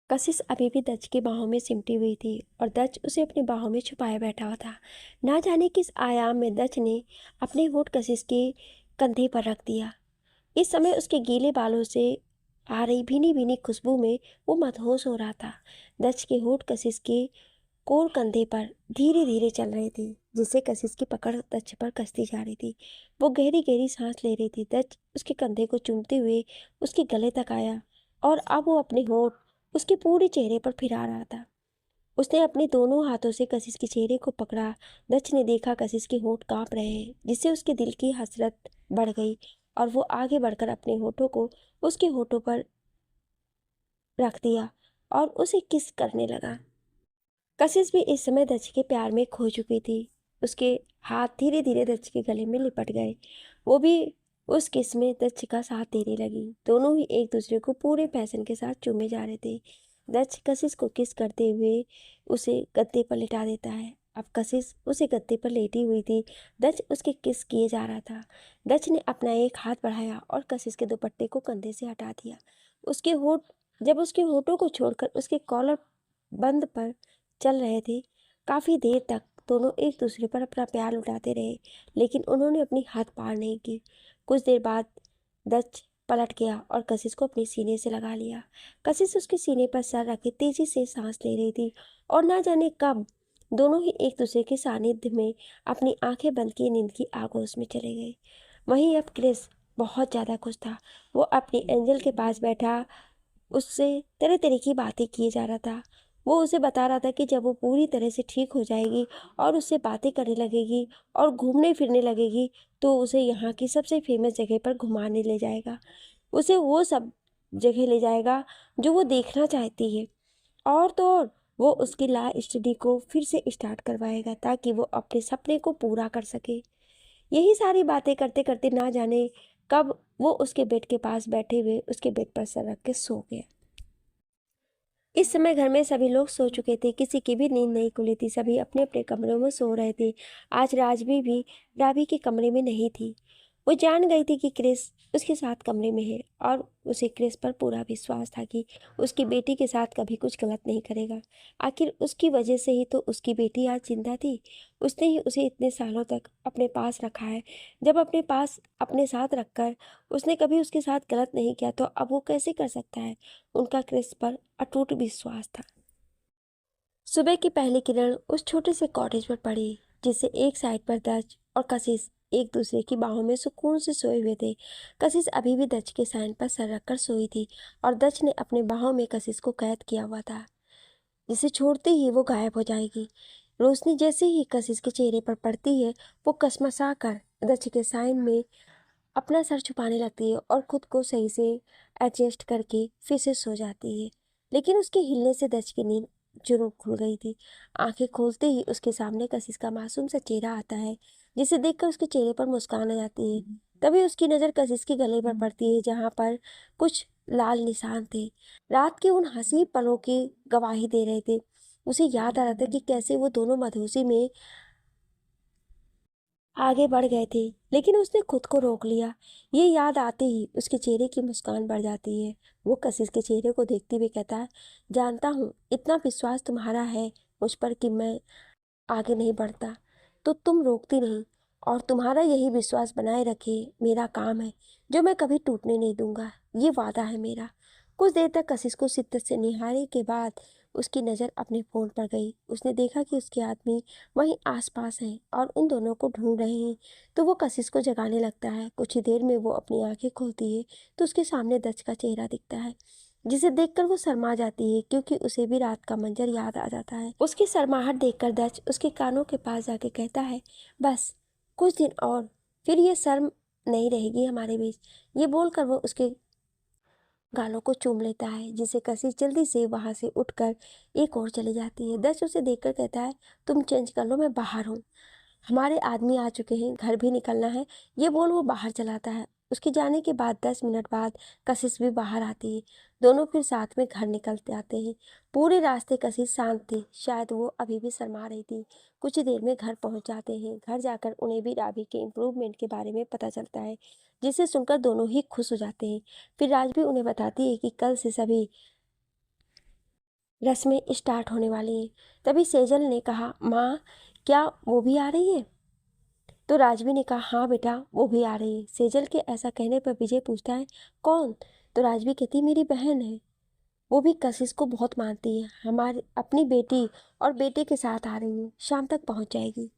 कशिश अभी भी दच की बाहों में सिमटी हुई थी और दच उसे अपनी बाहों में छुपाए बैठा हुआ था। ना जाने किस आयाम में दच ने अपने होठ कशिश के कंधे पर रख दिया। इस समय उसके गीले बालों से आ रही भीनी भीनी खुशबू में वो मदहोश हो रहा था। दच के होठ कशिश के कोर कंधे पर धीरे धीरे चल रहे थे, जिससे कशिश की पकड़ दच पर कसती जा रही थी। वो गहरी गहरी सांस ले रही थी। दच उसके कंधे को चूमते हुए उसके गले तक आया और अब वो अपने होठ उसके पूरे चेहरे पर फिरा रहा था। उसने अपने दोनों हाथों से कशिश के चेहरे को पकड़ा। दच ने देखा कशिश के होंठ कांप रहे हैं, जिससे उसके दिल की हसरत बढ़ गई और वो आगे बढ़कर अपने होठों को उसके होठों पर रख दिया और उसे किस करने लगा। कशिश भी इस समय दच के प्यार में खो चुकी थी। उसके हाथ धीरे धीरे दच के गले में लिपट गए। वो भी उस किस में दच का साथ देने लगी। दोनों ही एक दूसरे को पूरे फैशन के साथ चूमे जा रहे थे। दच कशिश को किस करते हुए उसे गद्दे पर लिटा देता है। अब कशिश उसे गद्दे पर लेटी हुई थी। दच उसके किस किए जा रहा था। दच ने अपना एक हाथ बढ़ाया और कशिश के दुपट्टे को कंधे से हटा दिया। उसके होठ जब उसके होठों को छोड़कर उसके कॉलर बंद पर चल रहे थे। काफ़ी देर तक दोनों एक दूसरे पर अपना प्यार लुटाते रहे, लेकिन उन्होंने अपनी हद पार नहीं की। कुछ देर बाद दच पलट गया और कशिश को अपने सीने से लगा लिया। कशिश उसके सीने पर सर रखे तेजी से सांस ले रही थी और ना जाने कब दोनों ही एक दूसरे के सानिध्य में अपनी आंखें बंद किए नींद की आगोश में चले गए। वहीं अब क्रिस बहुत ज़्यादा खुश था। वो अपनी एंजल के पास बैठा उससे तरह तरह की बातें किए जा रहा था। वो उसे बता रहा था कि जब वो पूरी तरह से ठीक हो जाएगी और उससे बातें करने लगेगी और घूमने फिरने लगेगी, तो उसे यहाँ की सबसे फेमस जगह पर घुमाने ले जाएगा। उसे वो सब जगह ले जाएगा जो वो देखना चाहती है। और तो और वो उसकी ला स्टडी को फिर से स्टार्ट करवाएगा ताकि वो अपने सपने को पूरा कर सके। यही सारी बातें करते करते ना जाने कब वो उसके बेड के पास बैठे हुए उसके बेड पर सर रख के सो गया। इस समय घर में सभी लोग सो चुके थे। किसी की भी नींद नहीं खुली थी। सभी अपने अपने कमरों में सो रहे थे। आज राजवी भी रावी के कमरे में नहीं थी। वो जान गई थी कि क्रिस उसके साथ कमरे में है और उसे क्रिस पर पूरा विश्वास था कि उसकी बेटी के साथ कभी कुछ गलत नहीं करेगा। आखिर उसकी वजह से ही तो उसकी बेटी आज जिंदा थी। उसने ही उसे इतने सालों तक अपने पास रखा है। जब अपने पास अपने साथ रखकर उसने कभी उसके साथ गलत नहीं किया, तो अब वो कैसे कर सकता है। उनका क्रिस पर अटूट विश्वास था। सुबह की पहली किरण उस छोटे से कॉटेज पर पड़ी, जिससे एक साइड पर दच और कशिश एक दूसरे की बाहों में सुकून से सोए हुए थे। कशिश अभी भी दच के साइन पर सर रखकर सोई थी और दच ने अपने बाहों में कशिश को कैद किया हुआ था, जिसे छोड़ते ही वो गायब हो जाएगी। रोशनी जैसे ही कशिश के चेहरे पर पड़ती है, वो कसमसा कर दच के साइन में अपना सर छुपाने लगती है और खुद को सही से एडजस्ट करके फिर से सो जाती है। लेकिन उसके हिलने से दच की नींद जरूर खुल गई थी। आंखें खोलते ही उसके सामने कशिश का मासूम सा चेहरा आता है, जिसे देखकर उसके चेहरे पर मुस्कान आ जाती है। तभी उसकी नज़र कशिश के गले पर पड़ती है, जहाँ पर कुछ लाल निशान थे। रात के उन हंसी पलों की गवाही दे रहे थे। उसे याद आ रहा था कि कैसे वो दोनों मधुसी में आगे बढ़ गए थे, लेकिन उसने खुद को रोक लिया। ये याद आते ही उसके चेहरे की मुस्कान बढ़ जाती है। वो कशिश के चेहरे को देखते हुए कहता है, जानता हूँ इतना विश्वास तुम्हारा है मुझ पर कि मैं आगे नहीं बढ़ता, तो तुम रोकती नहीं, और तुम्हारा यही विश्वास बनाए रखे मेरा काम है, जो मैं कभी टूटने नहीं दूंगा। ये वादा है मेरा। कुछ देर तक कशिश को शिद्दत से निहारने के बाद उसकी नज़र अपने फ़ोन पर गई। उसने देखा कि उसके आदमी वहीं आसपास हैं और उन दोनों को ढूंढ रहे हैं, तो वो कशिश को जगाने लगता है। कुछ ही देर में वो अपनी आंखें खोलती है तो उसके सामने दच का चेहरा दिखता है, जिसे देखकर वो शर्मा जाती है, क्योंकि उसे भी रात का मंजर याद आ जाता है। उसकी शर्माहट देखकर दच उसके कानों के पास जाके कहता है, बस कुछ दिन और, फिर ये शर्म नहीं रहेगी हमारे बीच। ये बोलकर वो उसके गालों को चूम लेता है, जिसे कशिश जल्दी से वहां से उठकर एक और चली जाती है। दच उसे देखकर कहता है, तुम चेंज कर लो, मैं बाहर हूँ, हमारे आदमी आ चुके हैं, घर भी निकलना है। ये बोल वो बाहर चलाता है। उसके जाने के बाद 10 मिनट बाद कशिश भी बाहर आती है। दोनों फिर साथ में घर निकलते आते हैं। पूरे रास्ते कशिश शांत थी, शायद वो अभी भी शर्मा रही थी। कुछ ही देर में घर पहुंच जाते हैं। घर जाकर उन्हें भी रावी के इम्प्रूवमेंट के बारे में पता चलता है, जिसे सुनकर दोनों ही खुश हो जाते हैं। फिर राज भी उन्हें बताती है कि कल से सभी रस्में स्टार्ट होने वाली हैं। तभी सेजल ने कहा, माँ क्या वो भी आ रही है? तो राजवी ने कहा, हाँ बेटा वो भी आ रही है। सेजल के ऐसा कहने पर विजय पूछता है, कौन? तो राजवी कहती, मेरी बहन है। वो भी कशिश को बहुत मानती है। हमारी अपनी बेटी और बेटे के साथ आ रही है, शाम तक पहुंच जाएगी।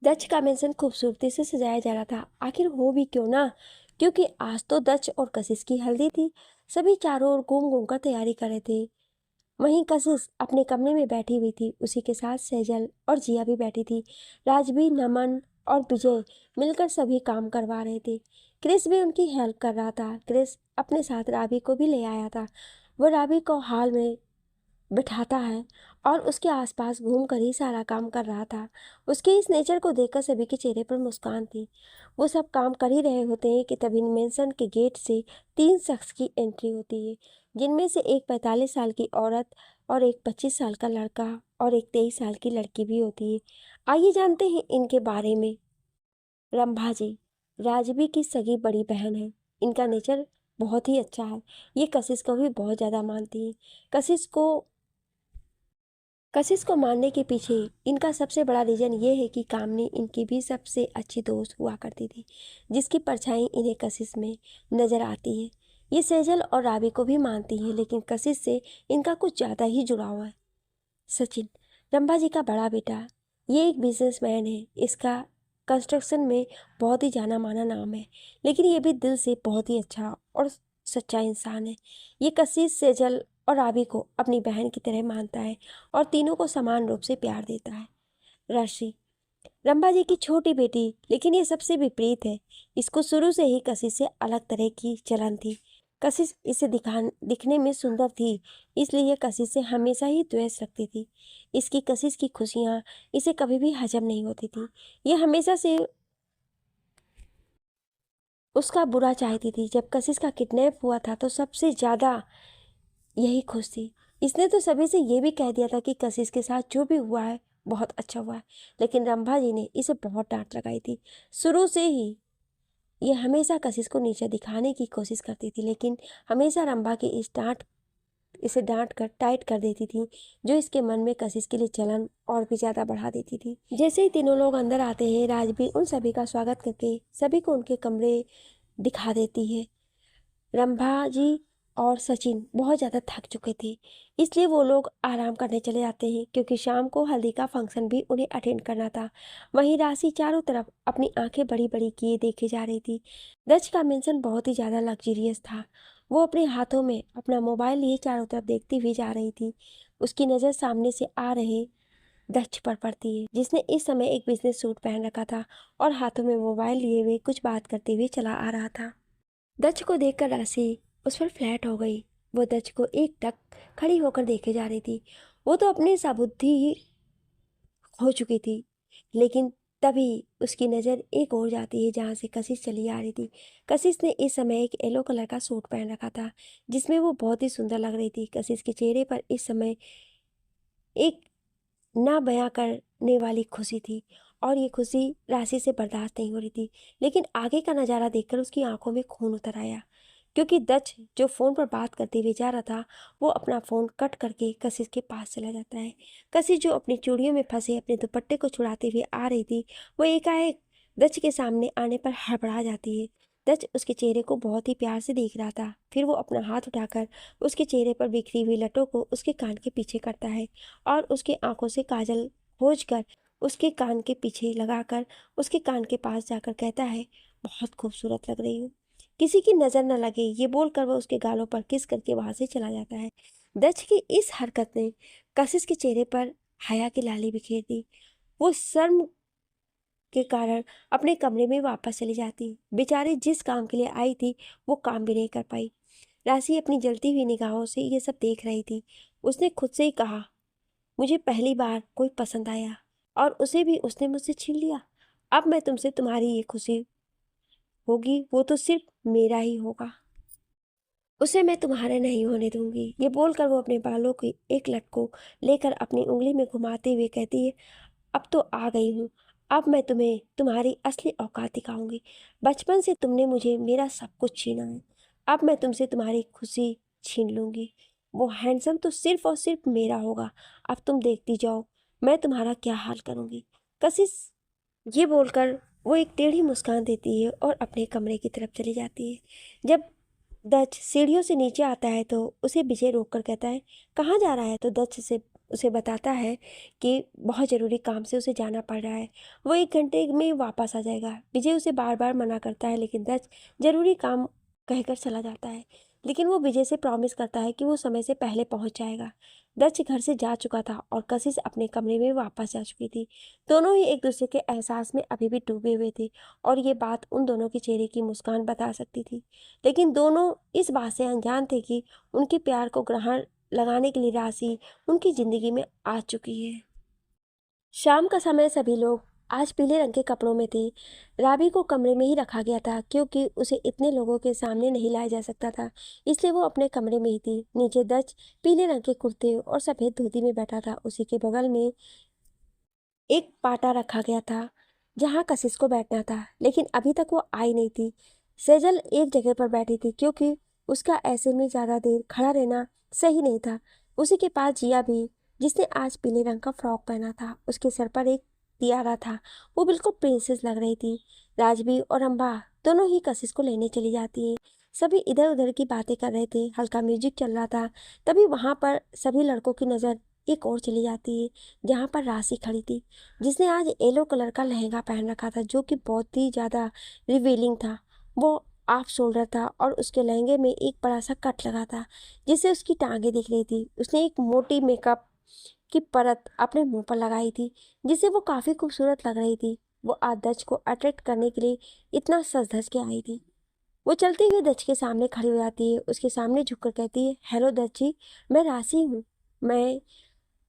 दक्ष का मेंशन खूबसूरती से सजाया जा रहा था। आखिर हो भी क्यों ना, क्योंकि आज तो दक्ष और कशिश की हल्दी थी। सभी चारों ओर घूम घूम कर तैयारी कर रहे थे। वहीं कशिश अपने कमरे में बैठी हुई थी। उसी के साथ सेजल और जिया भी बैठी थी। राजवी, नमन और विजय मिलकर सभी काम करवा रहे थे। क्रिस भी उनकी हेल्प कर रहा था। क्रिस अपने साथ रावी को भी ले आया था। वो रावी को हॉल में बिठाता है और उसके आसपास घूमकर ही सारा काम कर रहा था। उसके इस नेचर को देखकर सभी के चेहरे पर मुस्कान थी। वो सब काम कर ही रहे होते हैं कि तभी मेंशन के गेट से 3 शख्स की एंट्री होती है, जिनमें से एक 45 साल की औरत और एक 25 साल का लड़का और एक 23 साल की लड़की भी होती है। आइए जानते हैं इनके बारे में। रंभा जी राजवी की सगी बड़ी बहन है। इनका नेचर बहुत ही अच्छा है। ये कशिश को भी बहुत ज़्यादा मानती है। कशिश को कशिश को मारने के पीछे इनका सबसे बड़ा रीजन ये है कि कामनी इनकी भी सबसे अच्छी दोस्त हुआ करती थी, जिसकी परछाई इन्हें कशिश में नजर आती है। ये सेजल और रावी को भी मानती है, लेकिन कशिश से इनका कुछ ज़्यादा ही जुड़ाव है। सचिन, रंभा जी का बड़ा बेटा, ये एक बिजनेसमैन है। इसका कंस्ट्रक्शन में बहुत ही जाना माना नाम है, लेकिन ये भी दिल से बहुत ही अच्छा और सच्चा इंसान है। ये कशिश, सेजल और रावी को अपनी बहन की तरह मानता है और तीनों को समान रूप से प्यार देता है। राशि, रंभा जी की छोटी बेटी, लेकिन ये सबसे विपरीत है। इसको शुरू से ही कशिश से अलग तरह की चलन थी। कशिश इसे दिखने में सुंदर थी, इसलिए ये कशिश से हमेशा ही द्वेष रखती थी। इसकी कशिश की खुशियाँ इसे कभी भी हजम नहीं होती थी। ये हमेशा से उसका बुरा चाहती थी। जब कशिश का किडनैप हुआ था तो सबसे ज़्यादा यही खुश थी। इसने तो सभी से ये भी कह दिया था कि कशिश के साथ जो भी हुआ है बहुत अच्छा हुआ है, लेकिन रंभा जी ने इसे बहुत डांट लगाई थी। शुरू से ही ये हमेशा कशिश को नीचे दिखाने की कोशिश करती थी, लेकिन हमेशा रंभा की इसे डांट कर टाइट कर देती थी, जो इसके मन में कशिश के लिए जलन और भी ज़्यादा बढ़ा देती थी। जैसे ही तीनों लोग अंदर आते हैं, राजबीर उन सभी का स्वागत करके सभी को उनके कमरे दिखा देती है। रंभा जी और सचिन बहुत ज़्यादा थक चुके थे, इसलिए वो लोग आराम करने चले जाते हैं, क्योंकि शाम को हल्दी का फंक्शन भी उन्हें अटेंड करना था। वहीं राशि चारों तरफ अपनी आंखें बड़ी बड़ी किए देखे जा रही थी। दक्ष का मेंशन बहुत ही ज़्यादा लग्जरियस था। वो अपने हाथों में अपना मोबाइल लिए चारों तरफ देखती हुई जा रही थी। उसकी नज़र सामने से आ रहे दक्ष पर पड़ती है, जिसने इस समय एक बिजनेस सूट पहन रखा था और हाथों में मोबाइल लिए हुए कुछ बात करते हुए चला आ रहा था। दक्ष को देखकर राशि उस पर फ्लैट हो गई। वो दक्ष को एक टक खड़ी होकर देखे जा रही थी। वो तो अपनी साबुद्धि ही खो चुकी थी, लेकिन तभी उसकी नज़र एक और जाती है जहाँ से कशिश चली आ रही थी। कशिश ने इस समय एक येलो कलर का सूट पहन रखा था, जिसमें वो बहुत ही सुंदर लग रही थी। कशिश के चेहरे पर इस समय एक ना बयां करने वाली खुशी थी, और ये खुशी राशि से बर्दाश्त नहीं हो रही थी। लेकिन आगे का नज़ारा देखकर उसकी आंखों में खून उतर आया, क्योंकि दक्ष जो फ़ोन पर बात करते हुए जा रहा था, वो अपना फ़ोन कट करके कशिश के पास चला जाता है। कशिश जो अपनी चूड़ियों में फंसे अपने दुपट्टे को छुड़ाते हुए आ रही थी, वो एकाएक दक्ष के सामने आने पर हड़बड़ा जाती है। दक्ष उसके चेहरे को बहुत ही प्यार से देख रहा था। फिर वो अपना हाथ उठाकर उसके चेहरे पर बिखरी हुई लटों को उसके कान के पीछे करता है और उसके आंखों से काजल खोज कर उसके कान के पीछे लगाकर उसके कान के पास जाकर कहता है, बहुत खूबसूरत लग रही हूँ, किसी की नज़र न लगे। ये बोलकर वह उसके गालों पर किस करके वहां से चला जाता है। दक्ष की इस हरकत ने कशिश के चेहरे पर हया की लाली बिखेर दी। वो शर्म के कारण अपने कमरे में वापस चली जाती। बेचारी जिस काम के लिए आई थी वो काम भी नहीं कर पाई। राशि अपनी जलती हुई निगाहों से ये सब देख रही थी। उसने खुद से ही कहा, मुझे पहली बार कोई पसंद आया और उसे भी उसने मुझसे छीन लिया। अब मैं तुमसे तुम्हारी ये खुशी होगी वो तो सिर्फ मेरा ही होगा, उसे मैं तुम्हारे नहीं होने दूंगी। ये बोलकर वो अपने बालों की एक लट को लेकर अपनी उंगली में घुमाते हुए कहती है, अब तो आ गई हूँ। अब मैं तुम्हें तुम्हारी असली औकात दिखाऊंगी। बचपन से तुमने मुझे मेरा सब कुछ छीना है, अब मैं तुमसे तुम्हारी खुशी छीन लूंगी। वो हैंडसम तो सिर्फ और सिर्फ मेरा होगा। अब तुम देखती जाओ मैं तुम्हारा क्या हाल करूँगी। कशिश ये बोलकर वो एक टेढ़ी मुस्कान देती है और अपने कमरे की तरफ चली जाती है। जब दक्ष सीढ़ियों से नीचे आता है तो उसे विजय रोककर कहता है, कहाँ जा रहा है? तो दक्ष से उसे बताता है कि बहुत ज़रूरी काम से उसे जाना पड़ रहा है, वो 1 घंटे में वापस आ जाएगा। विजय उसे बार बार मना करता है लेकिन दक्ष ज़रूरी काम कहकर चला जाता है। लेकिन वो विजय से प्रॉमिस करता है कि वो समय से पहले पहुंच जाएगा। दक्ष घर से जा चुका था और कशिश अपने कमरे में वापस जा चुकी थी। दोनों ही एक दूसरे के एहसास में अभी भी डूबे हुए थे और ये बात उन दोनों के चेहरे की मुस्कान बता सकती थी। लेकिन दोनों इस बात से अनजान थे कि उनके प्यार को ग्रहण लगाने के लिए राशि उनकी जिंदगी में आ चुकी है। शाम का समय सभी लोग आज पीले रंग के कपड़ों में थे। राबी को कमरे में ही रखा गया था क्योंकि उसे इतने लोगों के सामने नहीं लाया जा सकता था, इसलिए वो अपने कमरे में ही थी। नीचे दक्ष पीले रंग के कुर्ते और सफ़ेद धोती में बैठा था। उसी के बगल में एक पाटा रखा गया था जहाँ कशिश को बैठना था, लेकिन अभी तक वो आई नहीं थी। सेजल एक जगह पर बैठी थी क्योंकि उसका ऐसे में ज़्यादा देर खड़ा रहना सही नहीं था। उसी के पास जिया भी, जिसने आज पीले रंग का फ्रॉक पहना था। उसके सर पर एक तियारा था, वो बिल्कुल प्रिंसेस लग रही थी। राजबी और अम्बा दोनों ही कशिश को लेने चली जाती हैं। सभी इधर उधर की बातें कर रहे थे, हल्का म्यूजिक चल रहा था। तभी वहाँ पर सभी लड़कों की नज़र एक और चली जाती है जहाँ पर राशि खड़ी थी, जिसने आज येलो कलर का लहंगा पहन रखा था जो कि बहुत ही ज़्यादा रिवीलिंग था। वो हाफ शोल्डर था और उसके लहंगे में एक बड़ा सा कट लगा था जिससे उसकी टांगे दिख रही थी। उसने एक मोटी मेकअप की परत अपने मुंह पर लगाई थी जिससे वो काफ़ी खूबसूरत लग रही थी। वो आज दक्ष को अट्रैक्ट करने के लिए इतना सज धज के आई थी। वो चलते हुए दक्ष के सामने खड़ी हो जाती है, उसके सामने झुककर कहती है, हेलो दक्ष जी, मैं राशि हूँ। मैं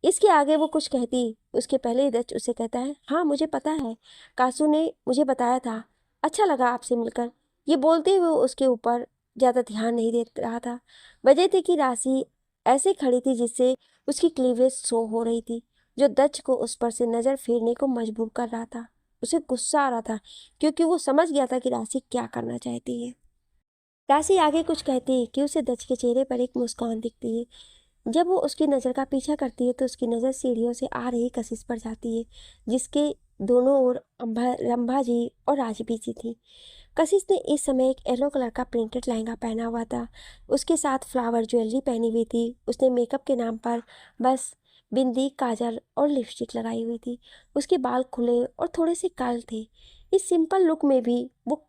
इसके आगे वो कुछ कहती उसके पहले ही दत्त उसे कहता है, हाँ मुझे पता है, कासू ने मुझे बताया था, अच्छा लगा आपसे मिलकर। ये बोलते हुए उसके ऊपर ज़्यादा ध्यान नहीं दे रहा था। वजह थी कि राशि ऐसे खड़ी थी जिससे उसकी क्लीवेज शो हो रही थी, जो दत्त को उस पर से नज़र फेरने को मजबूर कर रहा था। उसे गुस्सा आ रहा था क्योंकि वो समझ गया था कि राशि क्या करना चाहती है। राशि आगे कुछ कहती है कि उसे दत्त के चेहरे पर एक मुस्कान दिखती है। जब वो उसकी नज़र का पीछा करती है तो उसकी नज़र सीढ़ियों से आ रही कशिश पर जाती है जिसके दोनों ओर रंभा जी और राजबी जी थी। कशिश ने इस समय एक येलो कलर का प्रिंटेड लहंगा पहना हुआ था, उसके साथ फ्लावर ज्वेलरी पहनी हुई थी। उसने मेकअप के नाम पर बस बिंदी, काजल और लिपस्टिक लगाई हुई थी। उसके बाल खुले और थोड़े से कर्ल थे। इस सिंपल लुक में भी वो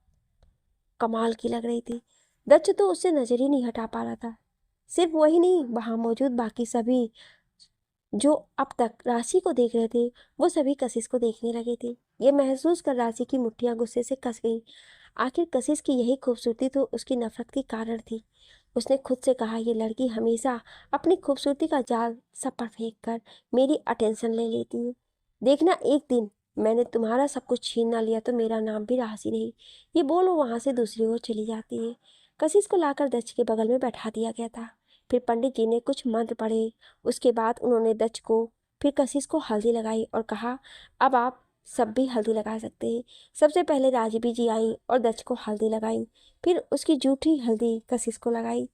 कमाल की लग रही थी। दक्ष तो उससे नजर ही नहीं हटा पा रहा था। सिर्फ वही नहीं, वहां मौजूद बाकी सभी जो अब तक राशि को देख रहे थे वो सभी कशिश को देखने लगे थे। ये महसूस कर राशि की मुट्ठियां गुस्से से कस गईं। आखिर कशिश की यही खूबसूरती तो उसकी नफरत की कारण थी। उसने खुद से कहा, ये लड़की हमेशा अपनी खूबसूरती का जाल सब पर फेंक कर मेरी अटेंशन ले लेती है। देखना एक दिन मैंने तुम्हारा सब कुछ छीन ना लिया तो मेरा नाम भी राशि नहीं। ये बोल वो वहां से दूसरी ओर चली जाती है। कशिश को लाकर दक्ष के बगल में बैठा दिया गया था। फिर पंडित जी ने कुछ मंत्र पढ़े। उसके बाद उन्होंने दक्ष को फिर कशिश को हल्दी लगाई और कहा, अब आप सब भी हल्दी लगा सकते हैं। सबसे पहले राजबी जी आई और दक्ष को हल्दी लगाई, फिर उसकी जूठी हल्दी कशिश को लगाई।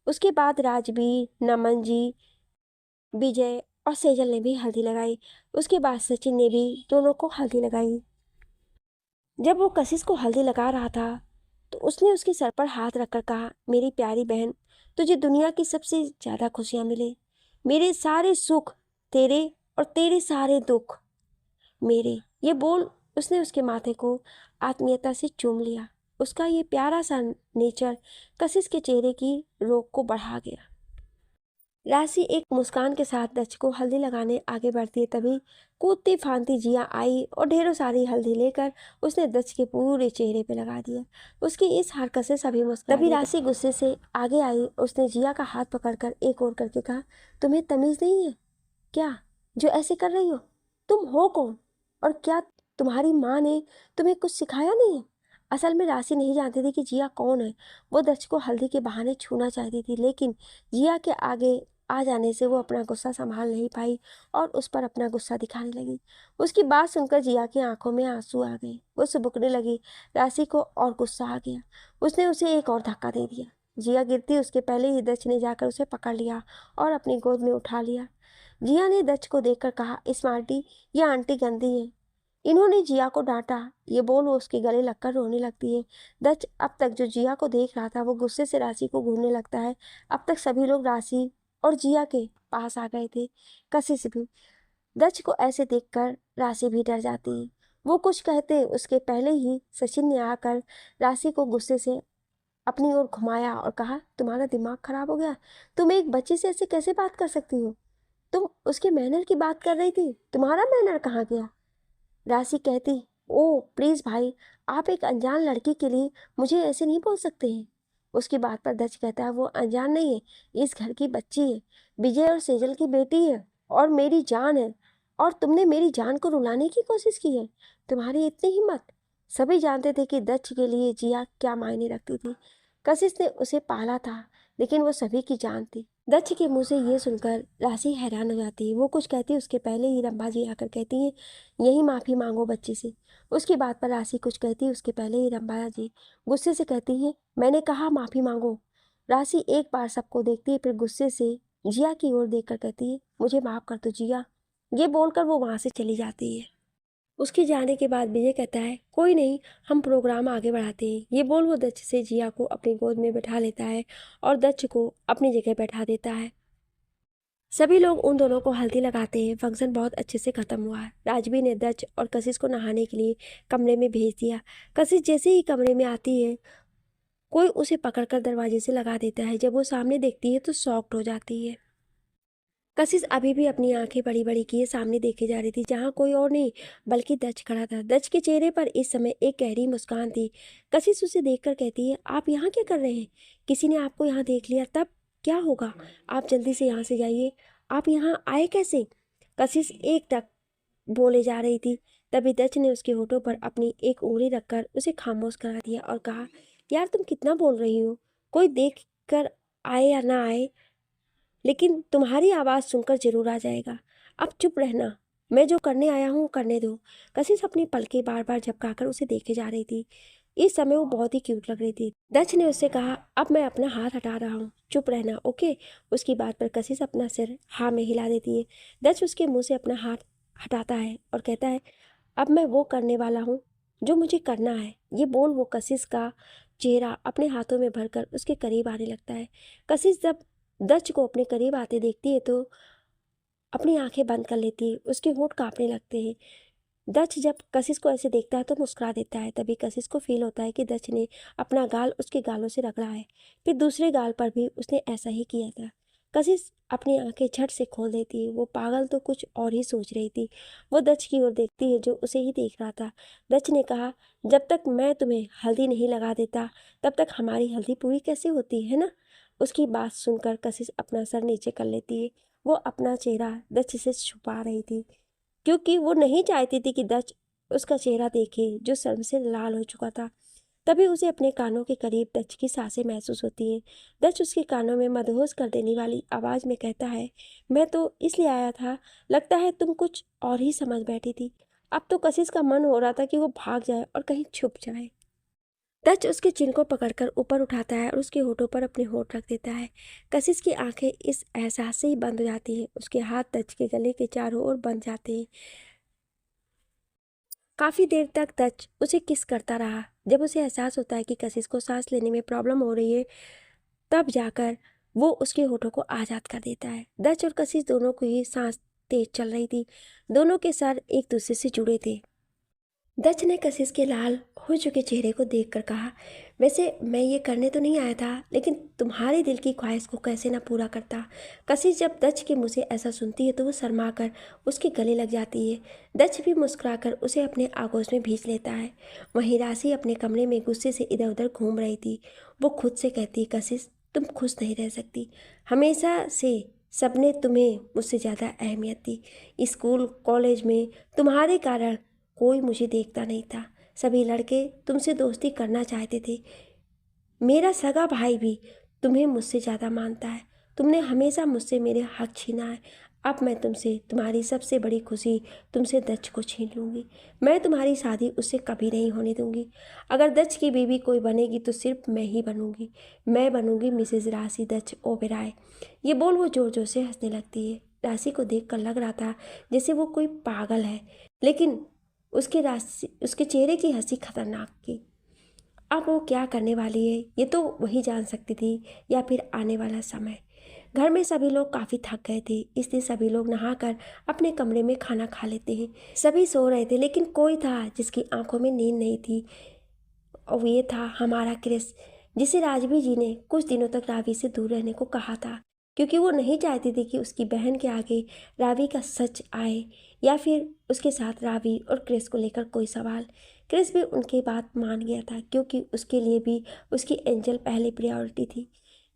उसके बाद राजबी, नमन जी, विजय और सेजल ने भी हल्दी लगाई। उसके बाद सचिन ने भी दोनों को हल्दी लगाई। जब वो कशिश को हल्दी लगा रहा था तो उसने उसके सर पर हाथ रखकर कहा, मेरी प्यारी बहन, तुझे दुनिया की सबसे ज़्यादा खुशियाँ मिले। मेरे सारे सुख तेरे और तेरे सारे दुख मेरे। ये बोल उसने उसके माथे को आत्मीयता से चूम लिया। उसका ये प्यारा सा नेचर कशिश के चेहरे की रोग को बढ़ा गया। राशि एक मुस्कान के साथ दक्ष को हल्दी लगाने आगे बढ़ती है। तभी कूदती फांती जिया आई और ढेरों सारी हल्दी लेकर उसने दक्ष के पूरे चेहरे पे लगा दिया। उसकी इस हरकत से सभी मुस्कुरा दिए। तभी राशि गुस्से से आगे आई। उसने जिया का हाथ पकड़कर एक और करके कहा, तुम्हें तमीज नहीं है क्या जो ऐसे कर रही हो? तुम हो कौन और क्या तुम्हारी माँ ने तुम्हें कुछ सिखाया नहीं है? असल में राशि नहीं जानती थी कि जिया कौन है। वो दक्ष को हल्दी के बहाने छूना चाहती थी, लेकिन जिया के आगे आ जाने से वो अपना गुस्सा संभाल नहीं पाई और उस पर अपना गुस्सा दिखाने लगी। उसकी बात सुनकर जिया की आंखों में आंसू आ गए। वो सुबकने लगी। राशि को और गुस्सा आ गया। उसने उसे एक और धक्का दे दिया। जिया गिरती उसके पहले ही दच ने जाकर उसे पकड़ लिया और अपनी गोद में उठा लिया। जिया ने दच को देखकर कहा, स्मार्टी, ये आंटी गंदी है, इन्होंने जिया को डांटा। ये बोल वो उसके गले लगकर रोने लगती है। दच अब तक जो जिया को देख रहा था वो गुस्से से राशि को घूरने लगता है। अब तक सभी लोग राशि और जिया के पास आ गए थे, कशिश भी। दच को ऐसे देखकर राशि भी डर जाती है। वो कुछ कहते उसके पहले ही सचिन ने आकर राशि को गुस्से से अपनी ओर घुमाया और कहा, तुम्हारा दिमाग खराब हो गया? तुम एक बच्चे से ऐसे कैसे बात कर सकती हो? तुम उसके मैनर की बात कर रही थी, तुम्हारा मैनर कहाँ गया? राशि कहती, ओ प्लीज भाई, आप एक अनजान लड़की के लिए मुझे ऐसे नहीं बोल सकते हैं। उसकी बात पर दच कहता है, वो अनजान नहीं है, इस घर की बच्ची है, विजय और सेजल की बेटी है और मेरी जान है। और तुमने मेरी जान को रुलाने की कोशिश की है, तुम्हारी इतनी हिम्मत। सभी जानते थे कि दच के लिए जिया क्या मायने रखती थी। कशिश ने उसे पाला था, लेकिन वो सभी की जान थी। दक्ष के मुंह से ये सुनकर राशि हैरान हो जाती है। वो कुछ कहती है उसके पहले ही रंभा जी आकर कहती है, यही माफ़ी मांगो बच्चे से। उसकी बात पर राशि कुछ कहती है उसके पहले ही रंभा जी गुस्से से कहती है, मैंने कहा माफ़ी मांगो। राशि एक बार सबको देखती है, फिर गुस्से से जिया की ओर देखकर कहती है, मुझे माफ़ कर दो जिया। ये बोलकर वो वहाँ से चली जाती है। उसके जाने के बाद विजय कहता है, कोई नहीं, हम प्रोग्राम आगे बढ़ाते हैं। ये बोल वो दक्ष से जिया को अपनी गोद में बैठा लेता है और दक्ष को अपनी जगह बैठा देता है। सभी लोग उन दोनों को हल्दी लगाते हैं। फंक्शन बहुत अच्छे से खत्म हुआ। राजवी ने दक्ष और कशिश को नहाने के लिए कमरे में भेज दिया। कशिश जैसे ही कमरे में आती है, कोई उसे पकड़कर दरवाजे से लगा देता है। जब वो सामने देखती है तो शॉक्ड हो जाती है। कशिश अभी भी अपनी आंखें बड़ी बड़ी किए सामने देखे जा रही थी, जहां कोई और नहीं बल्कि दक्ष खड़ा था। दक्ष के चेहरे पर इस समय एक गहरी मुस्कान थी। कशिश उसे देखकर कहती है, आप यहाँ क्या कर रहे हैं? किसी ने आपको यहाँ देख लिया तब क्या होगा? आप जल्दी से यहाँ से जाइए। आप यहाँ आए कैसे? कशिश एक टक बोले जा रही थी, तभी दक्ष ने उसके होठों पर अपनी एक उंगली रखकर उसे खामोश करा दिया और कहा, यार तुम कितना बोल रही हो? कोई देख कर आए या ना आए, लेकिन तुम्हारी आवाज़ सुनकर जरूर आ जाएगा। अब चुप रहना, मैं जो करने आया हूँ करने दो। कशिश अपनी पलकें बार बार झपकाकर उसे देखे जा रही थी। इस समय वो बहुत ही क्यूट लग रही थी। दक्ष ने उससे कहा, अब मैं अपना हाथ हटा रहा हूँ, चुप रहना, ओके? उसकी बात पर कशिश अपना सिर हाँ में हिला देती है। दक्ष उसके मुंह से अपना हाथ हटाता है और कहता है, अब मैं वो करने वाला हूँ जो मुझे करना है। ये बोल वो कशिश का चेहरा अपने हाथों में भरकर उसके करीब आने लगता है। कशिश जब दक्ष को अपने करीब आते देखती है तो अपनी आंखें बंद कर लेती है। उसके होंठ कांपने लगते हैं। दक्ष जब कशिश को ऐसे देखता है तो मुस्कुरा देता है। तभी कशिश को फील होता है कि दक्ष ने अपना गाल उसके गालों से रगड़ा है। फिर दूसरे गाल पर भी उसने ऐसा ही किया था। कशिश अपनी आंखें झट से खोल देती है। वो पागल तो कुछ और ही सोच रही थी। वो दक्ष की ओर देखती है जो उसे ही देख रहा था। दक्ष ने कहा, जब तक मैं तुम्हें हल्दी नहीं लगा देता तब तक हमारी हल्दी पूरी कैसे होती है ना? उसकी बात सुनकर कशिश अपना सर नीचे कर लेती है। वो अपना चेहरा दक्ष से छुपा रही थी, क्योंकि वो नहीं चाहती थी कि दक्ष उसका चेहरा देखे जो शर्म से लाल हो चुका था। तभी उसे अपने कानों के करीब दक्ष की सांसें महसूस होती हैं। दक्ष उसके कानों में मदहोश कर देने वाली आवाज़ में कहता है, मैं तो इसलिए आया था, लगता है तुम कुछ और ही समझ बैठी थी। अब तो कशिश का मन हो रहा था कि वो भाग जाए और कहीं छुप जाए। दक्ष उसके चिन को पकड़कर ऊपर उठाता है और उसके होठों पर अपने होठ रख देता है। कशिश की आंखें इस एहसास से ही बंद हो जाती हैं। उसके हाथ दक्ष के गले के चारों ओर बंध जाते हैं। काफ़ी देर तक दक्ष उसे किस करता रहा। जब उसे एहसास होता है कि कशिश को सांस लेने में प्रॉब्लम हो रही है, तब जाकर वो उसके होठों को आज़ाद कर देता है। दक्ष और कशिश दोनों को ही सांस तेज चल रही थी। दोनों के सर एक दूसरे से जुड़े थे। दक्ष ने कशिश के लाल हो चुके चेहरे को देखकर कहा, वैसे मैं ये करने तो नहीं आया था, लेकिन तुम्हारे दिल की ख्वाहिश को कैसे ना पूरा करता। कशिश जब दक्ष के मुँह से ऐसा सुनती है तो वो शर्मा कर उसके गले लग जाती है। दक्ष भी मुस्कुराकर उसे अपने आगोश में भींच लेता है। वहीं राशि अपने कमरे में गुस्से से इधर उधर घूम रही थी। वो खुद से कहती, कशिश तुम खुश नहीं रह सकती। हमेशा से सबने तुम्हें मुझसे ज़्यादा अहमियत दी। स्कूल कॉलेज में तुम्हारे कारण कोई मुझे देखता नहीं था। सभी लड़के तुमसे दोस्ती करना चाहते थे। मेरा सगा भाई भी तुम्हें मुझसे ज़्यादा मानता है। तुमने हमेशा मुझसे मेरे हक छीना है। अब मैं तुमसे तुम्हारी सबसे बड़ी खुशी तुमसे दक्ष को छीन लूँगी। मैं तुम्हारी शादी उससे कभी नहीं होने दूँगी। अगर दक्ष की बीवी कोई बनेगी तो सिर्फ मैं ही बनूँगी। मैं बनूँगी मिसेज राशि दक्ष ओबेरॉय। ये बोल वो जोर जोर से हंसने लगती है। राशि को देखकर लग रहा था जैसे वो कोई पागल है, लेकिन उसके चेहरे की हंसी खतरनाक की। अब वो क्या करने वाली है ये तो वही जान सकती थी, या फिर आने वाला समय। घर में सभी लोग काफ़ी थक गए थे, इसलिए सभी लोग नहाकर अपने कमरे में खाना खा लेते हैं। सभी सो रहे थे, लेकिन कोई था जिसकी आंखों में नींद नहीं थी, और ये था हमारा क्रिस, जिसे राजवी जी ने कुछ दिनों तक रावी से दूर रहने को कहा था, क्योंकि वो नहीं चाहती थी कि उसकी बहन के आगे रावी का सच आए, या फिर उसके साथ रावी और क्रिस को लेकर कोई सवाल। क्रिस भी उनकी बात मान गया था, क्योंकि उसके लिए भी उसकी एंजल पहले प्रायोरिटी थी।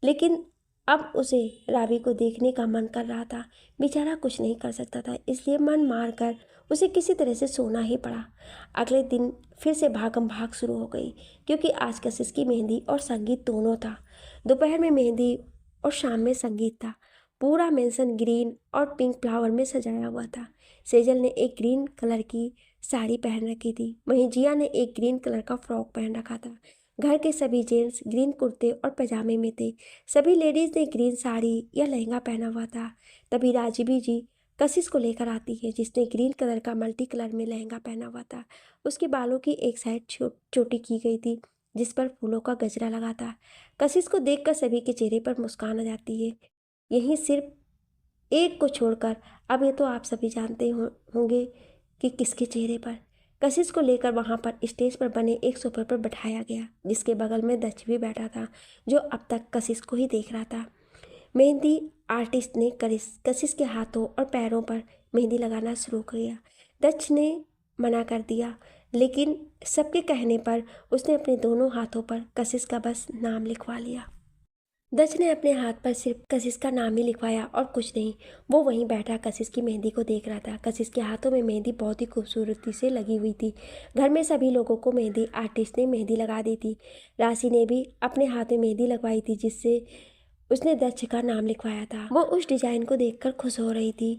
लेकिन अब उसे रावी को देखने का मन कर रहा था। बेचारा कुछ नहीं कर सकता था, इसलिए मन मार कर उसे किसी तरह से सोना ही पड़ा। अगले दिन फिर से भागम भाग शुरू हो गई, क्योंकि आज कशिश की मेहंदी और संगीत दोनों था। दोपहर में मेहंदी और शाम में संगीत था। पूरा मेंशन ग्रीन और पिंक फ्लावर में सजाया हुआ था। सेजल ने एक ग्रीन कलर की साड़ी पहन रखी थी, वहीं जिया ने एक ग्रीन कलर का फ्रॉक पहन रखा था। घर के सभी जेंट्स ग्रीन कुर्ते और पैजामे में थे। सभी लेडीज ने ग्रीन साड़ी या लहंगा पहना हुआ था। तभी राजीवी जी कशिश को लेकर आती है, जिसने ग्रीन कलर का मल्टी कलर में लहंगा पहना हुआ था। उसके बालों की एक साइड चोटी की गई थी, जिस पर फूलों का गजरा लगा था। कशिश को देखकर सभी के चेहरे पर मुस्कान आ जाती है, यहीं सिर्फ एक को छोड़कर। अब ये तो आप सभी जानते होंगे कि किसके चेहरे पर। कशिश को लेकर वहां पर स्टेज पर बने एक सोफे पर बैठाया गया, जिसके बगल में दक्ष भी बैठा था, जो अब तक कशिश को ही देख रहा था। मेहंदी आर्टिस्ट ने कशिश के हाथों और पैरों पर मेहंदी लगाना शुरू किया। दक्ष ने मना कर दिया, लेकिन सबके कहने पर उसने अपने दोनों हाथों पर कशिश का बस नाम लिखवा लिया। दक्ष ने अपने हाथ पर सिर्फ कशिश का नाम ही लिखवाया और कुछ नहीं। वो वहीं बैठा कशिश की मेहंदी को देख रहा था। कशिश के हाथों में मेहंदी बहुत ही खूबसूरती से लगी हुई थी। घर में सभी लोगों को मेहंदी आर्टिस्ट ने मेहंदी लगा दी थी। राशि ने भी अपने हाथ में मेहंदी लगवाई थी, जिससे उसने दक्ष का नाम लिखवाया था। वो उस डिजाइन को देखकर खुश हो रही थी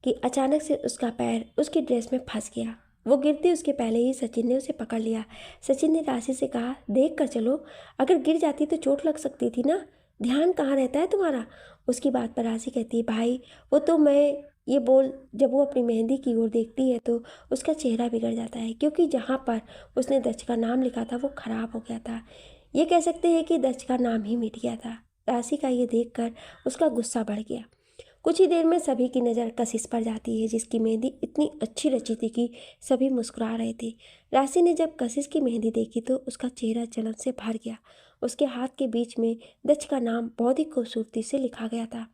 कि अचानक से उसका पैर उसकी ड्रेस में फंस गया। वो गिरती उसके पहले ही सचिन ने उसे पकड़ लिया। सचिन ने राशि से कहा, देख कर चलो, अगर गिर जाती तो चोट लग सकती थी ना, ध्यान कहाँ रहता है तुम्हारा। उसकी बात पर राशि कहती है, भाई वो तो मैं ये बोल, जब वो अपनी मेहंदी की ओर देखती है तो उसका चेहरा बिगड़ जाता है, क्योंकि जहाँ पर उसने दक्ष का नाम लिखा था वो खराब हो गया था। ये कह सकते हैं कि दक्ष का नाम ही मिट गया था। राशि का ये देखकर उसका गुस्सा बढ़ गया। कुछ ही देर में सभी की नज़र कशिश पर जाती है, जिसकी मेहंदी इतनी अच्छी रची थी कि सभी मुस्कुरा रहे थे। राशि ने जब कशिश की मेहंदी देखी तो उसका चेहरा जलन से भर गया। उसके हाथ के बीच में दक्ष का नाम बहुत ही खूबसूरती से लिखा गया था।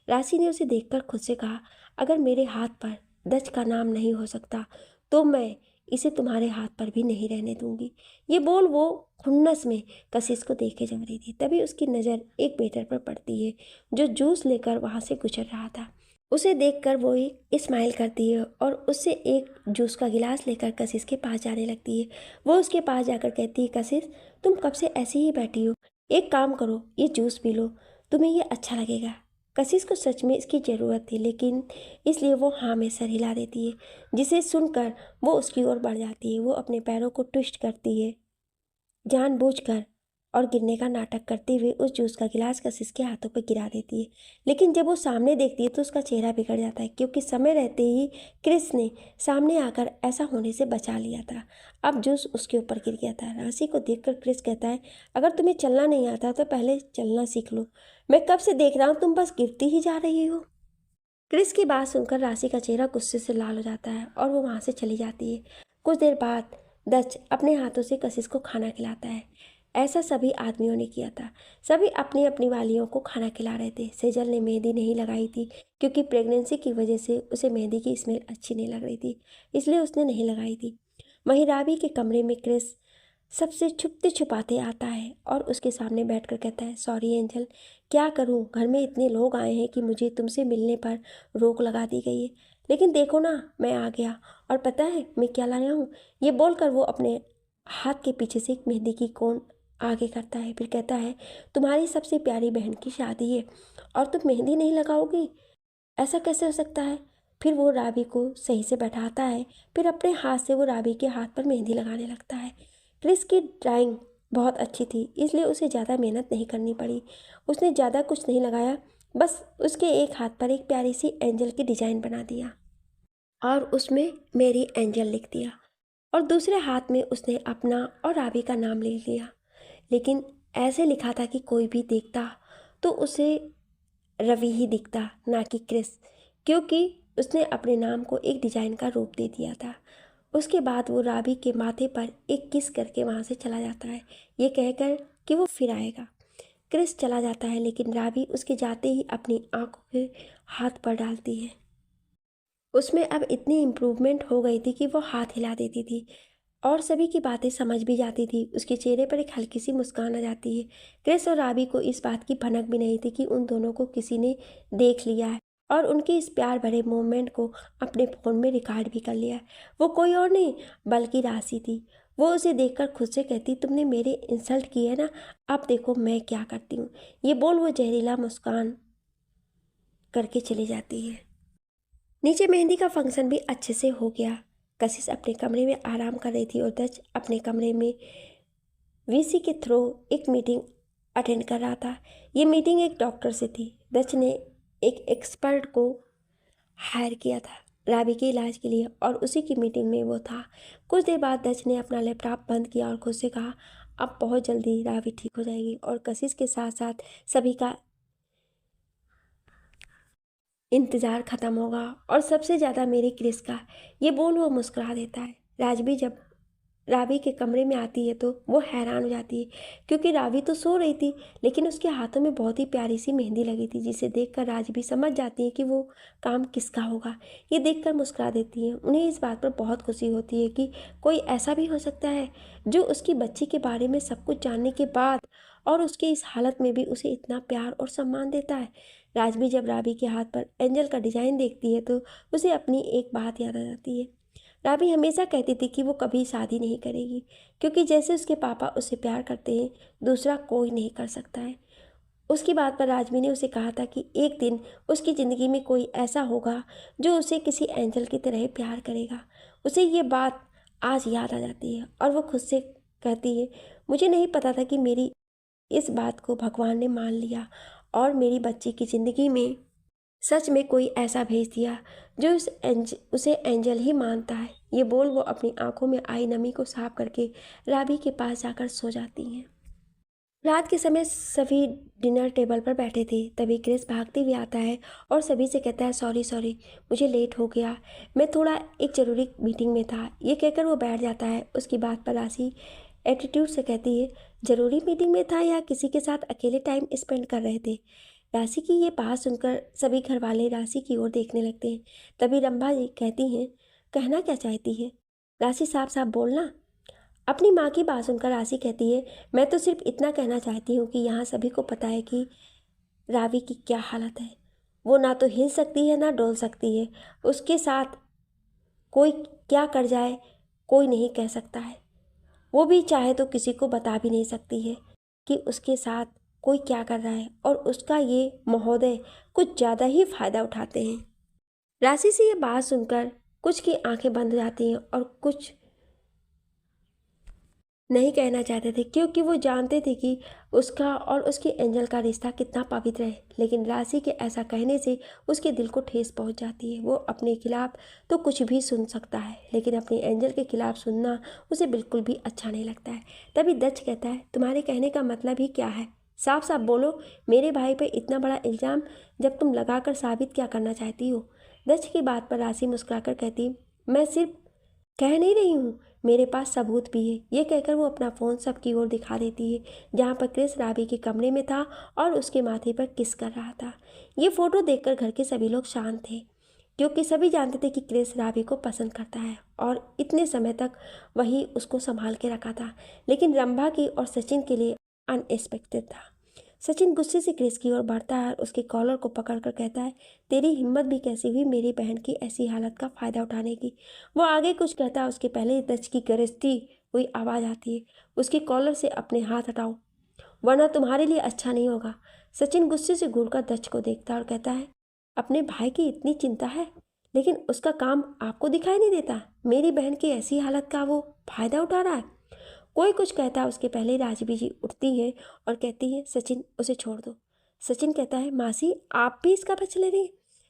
राशि ने उसे देखकर खुद से कहा, अगर मेरे हाथ पर दक्ष का नाम नहीं हो सकता तो मैं इसे तुम्हारे हाथ पर भी नहीं रहने दूंगी। ये बोल वो खुन्नस में कशिश को देखे जा रही थी। तभी उसकी नज़र एक वेटर पर पड़ती है, जो जूस लेकर वहाँ से गुजर रहा था। उसे देखकर वो एक स्माइल करती है और उससे एक जूस का गिलास लेकर कशिश के पास जाने लगती है। वो उसके पास जाकर कहती है, कशिश तुम कब से ऐसे ही बैठी हो, एक काम करो, ये जूस पी लो, तुम्हें ये अच्छा लगेगा। कशिश को सच में इसकी ज़रूरत थी, लेकिन इसलिए वो हाँ में सर हिला देती है, जिसे सुनकर वो उसकी ओर बढ़ जाती है। वो अपने पैरों को ट्विस्ट करती है जानबूझकर, और गिरने का नाटक करते हुए उस जूस का गिलास कशिश के हाथों पर गिरा देती है। लेकिन जब वो सामने देखती है तो उसका चेहरा बिगड़ जाता है, क्योंकि समय रहते ही क्रिस ने सामने आकर ऐसा होने से बचा लिया था। अब जूस उसके ऊपर गिर गया था। राशि को देखकर क्रिस कहता है, अगर तुम्हें चलना नहीं आता तो पहले चलना सीख लो। मैं कब से देख रहा हूँ, तुम बस गिरती ही जा रही हो। क्रिस की बात सुनकर राशि का चेहरा गुस्से से लाल हो जाता है और वो वहाँ से चली जाती है। कुछ देर बाद दक्ष अपने हाथों से कशिश को खाना खिलाता है। ऐसा सभी आदमियों ने किया था। सभी अपनी अपनी वालियों को खाना खिला रहे थे। सेजल ने मेहंदी नहीं लगाई थी, क्योंकि प्रेगनेंसी की वजह से उसे मेहंदी की स्मेल अच्छी नहीं लग रही थी, इसलिए उसने नहीं लगाई थी। वहीं रावी के कमरे में क्रिस सबसे छुपते छुपाते आता है और उसके सामने बैठकर कहता है, सॉरी एंजल, क्या करूं, घर में इतने लोग आए हैं कि मुझे तुमसे मिलने पर रोक लगा दी गई है, लेकिन देखो ना मैं आ गया, और पता है मैं क्या लाया हूँ। ये बोलकर वो अपने हाथ के पीछे से एक मेहंदी की कोन आगे करता है, फिर कहता है, तुम्हारी सबसे प्यारी बहन की शादी है और तुम मेहंदी नहीं लगाओगी। ऐसा कैसे हो सकता है? फिर वो रावी को सही से बैठाता है, फिर अपने हाथ से वो रावी के हाथ पर मेहंदी लगाने लगता है। क्रिस की ड्राइंग बहुत अच्छी थी, इसलिए उसे ज़्यादा मेहनत नहीं करनी पड़ी। उसने ज़्यादा कुछ नहीं लगाया, बस उसके एक हाथ पर एक प्यारी सी एंजल की डिज़ाइन बना दिया और उसमें मेरी एंजल लिख दिया, और दूसरे हाथ में उसने अपना और रावी का नाम ले लिया। लेकिन ऐसे लिखा था कि कोई भी देखता तो उसे रवि ही दिखता, ना कि क्रिस, क्योंकि उसने अपने नाम को एक डिजाइन का रूप दे दिया था। उसके बाद वो रावी के माथे पर एक किस करके वहाँ से चला जाता है, ये कहकर कि वो फिर आएगा। क्रिस चला जाता है, लेकिन रावी उसके जाते ही अपनी आंखों के हाथ पर डालती है। उसमें अब इतनी इम्प्रूवमेंट हो गई थी कि वो हाथ हिला देती थी और सभी की बातें समझ भी जाती थी। उसके चेहरे पर एक हल्की सी मुस्कान आ जाती है। क्रिस और रावी को इस बात की भनक भी नहीं थी कि उन दोनों को किसी ने देख लिया है और उनके इस प्यार भरे मोमेंट को अपने फ़ोन में रिकॉर्ड भी कर लिया है। वो कोई और नहीं बल्कि राशि थी। वो उसे देखकर खुद से कहती, तुमने मेरे इंसल्ट की है ना, अब देखो मैं क्या करती हूँ। ये बोल वो जहरीला मुस्कान करके चली जाती है। नीचे मेहंदी का फंक्शन भी अच्छे से हो गया। कशिश अपने कमरे में आराम कर रही थी और दच अपने कमरे में वीसी के थ्रू एक मीटिंग अटेंड कर रहा था। ये मीटिंग एक डॉक्टर से थी। दच ने एक एक्सपर्ट को हायर किया था रावी के इलाज के लिए और उसी की मीटिंग में वो था। कुछ देर बाद दच ने अपना लैपटॉप बंद किया और खुद से कहा, अब बहुत जल्दी रावी ठीक हो जाएगी और कशिश के साथ साथ सभी का इंतज़ार ख़त्म होगा और सबसे ज़्यादा मेरे क्रिस का। ये बोल वो मुस्कुरा देता है। राजबी जब रावी के कमरे में आती है तो वो हैरान हो जाती है, क्योंकि रावी तो सो रही थी लेकिन उसके हाथों में बहुत ही प्यारी सी मेहंदी लगी थी, जिसे देखकर राजबी समझ जाती है कि वो काम किसका होगा। ये देखकर मुस्कुरा देती है। उन्हें इस बात पर बहुत खुशी होती है कि कोई ऐसा भी हो सकता है जो उसकी बच्ची के बारे में सब कुछ जानने के बाद और उसके इस हालत में भी उसे इतना प्यार और सम्मान देता है। राजबी जब रावी के हाथ पर एंजल का डिज़ाइन देखती है तो उसे अपनी एक बात याद आ जाती है। रावी हमेशा कहती थी कि वो कभी शादी नहीं करेगी, क्योंकि जैसे उसके पापा उसे प्यार करते हैं दूसरा कोई नहीं कर सकता है। उसकी बात पर राजवी ने उसे कहा था कि एक दिन उसकी ज़िंदगी में कोई ऐसा होगा जो उसे किसी एंजल की तरह प्यार करेगा। उसे ये बात आज याद आ जाती है और वो खुद से कहती है, मुझे नहीं पता था कि मेरी इस बात को भगवान ने मान लिया और मेरी बच्ची की ज़िंदगी में सच में कोई ऐसा भेज दिया जो उसे एंजल ही मानता है। ये बोल वो अपनी आंखों में आई नमी को साफ करके रावी के पास जाकर सो जाती हैं। रात के समय सभी डिनर टेबल पर बैठे थे, तभी क्रिस भागते हुए आता है और सभी से कहता है, सॉरी सॉरी मुझे लेट हो गया, मैं थोड़ा एक ज़रूरी मीटिंग में था। ये कहकर वो बैठ जाता है। उसकी बात पर राशि एटीट्यूड से कहती है, ज़रूरी मीटिंग में था या किसी के साथ अकेले टाइम स्पेंड कर रहे थे? राशि की ये बात सुनकर सभी घर वाले राशि की ओर देखने लगते हैं। तभी रंभा जी कहती हैं, कहना क्या चाहती है? राशि साफ साफ बोलना। अपनी माँ की बात सुनकर राशि कहती है, मैं तो सिर्फ इतना कहना चाहती हूँ कि यहाँ सभी को पता है कि रावी की क्या हालत है। वो ना तो हिल सकती है ना डोल सकती है। उसके साथ कोई क्या कर जाए कोई नहीं कह सकता है। वो भी चाहे तो किसी को बता भी नहीं सकती है कि उसके साथ कोई क्या कर रहा है, और उसका ये महोदय कुछ ज़्यादा ही फ़ायदा उठाते हैं। राशि से ये बात सुनकर कुछ की आंखें बंद हो जाती हैं और कुछ नहीं कहना चाहते थे, क्योंकि वो जानते थे कि उसका और उसकी एंजल का रिश्ता कितना पवित्र है। लेकिन राशि के ऐसा कहने से उसके दिल को ठेस पहुंच जाती है। वो अपने खिलाफ तो कुछ भी सुन सकता है, लेकिन अपनी एंजल के खिलाफ सुनना उसे बिल्कुल भी अच्छा नहीं लगता है। तभी दच कहता है, तुम्हारे कहने का मतलब ही क्या है? साफ साफ बोलो, मेरे भाई पे इतना बड़ा इल्ज़ाम जब तुम लगाकर साबित क्या करना चाहती हो? दच की बात पर राशि मुस्कुराकर कहती, मैं सिर्फ कह नहीं रही हूँ, मेरे पास सबूत भी है। ये कहकर वो अपना फ़ोन सबकी ओर दिखा देती है, जहाँ पर क्रिस रावी के कमरे में था और उसके माथे पर किस कर रहा था। ये फ़ोटो देखकर घर के सभी लोग शांत थे, क्योंकि सभी जानते थे कि क्रिस रावी को पसंद करता है और इतने समय तक वही उसको संभाल के रखा था। लेकिन रंभा की और सचिन के लिए अनएक्सपेक्टेड था। सचिन गुस्से से क्रिस की ओर बढ़ता है और उसके कॉलर को पकड़कर कहता है, तेरी हिम्मत भी कैसी हुई मेरी बहन की ऐसी हालत का फ़ायदा उठाने की? वो आगे कुछ कहता है, उसके पहले ही दच की गरजती हुई आवाज़ आती है, उसके कॉलर से अपने हाथ हटाओ वरना तुम्हारे लिए अच्छा नहीं होगा। सचिन गुस्से से घूरकर दच को देखता है और कहता है, अपने भाई की इतनी चिंता है, लेकिन उसका काम आपको दिखाई नहीं देता। मेरी बहन की ऐसी हालत का वो फायदा उठा रहा है। कोई कुछ कहता उसके पहले ही राजबी जी उठती है और कहती है, सचिन उसे छोड़ दो। सचिन कहता है, मासी आप भी इसका पक्ष ले रही हैं।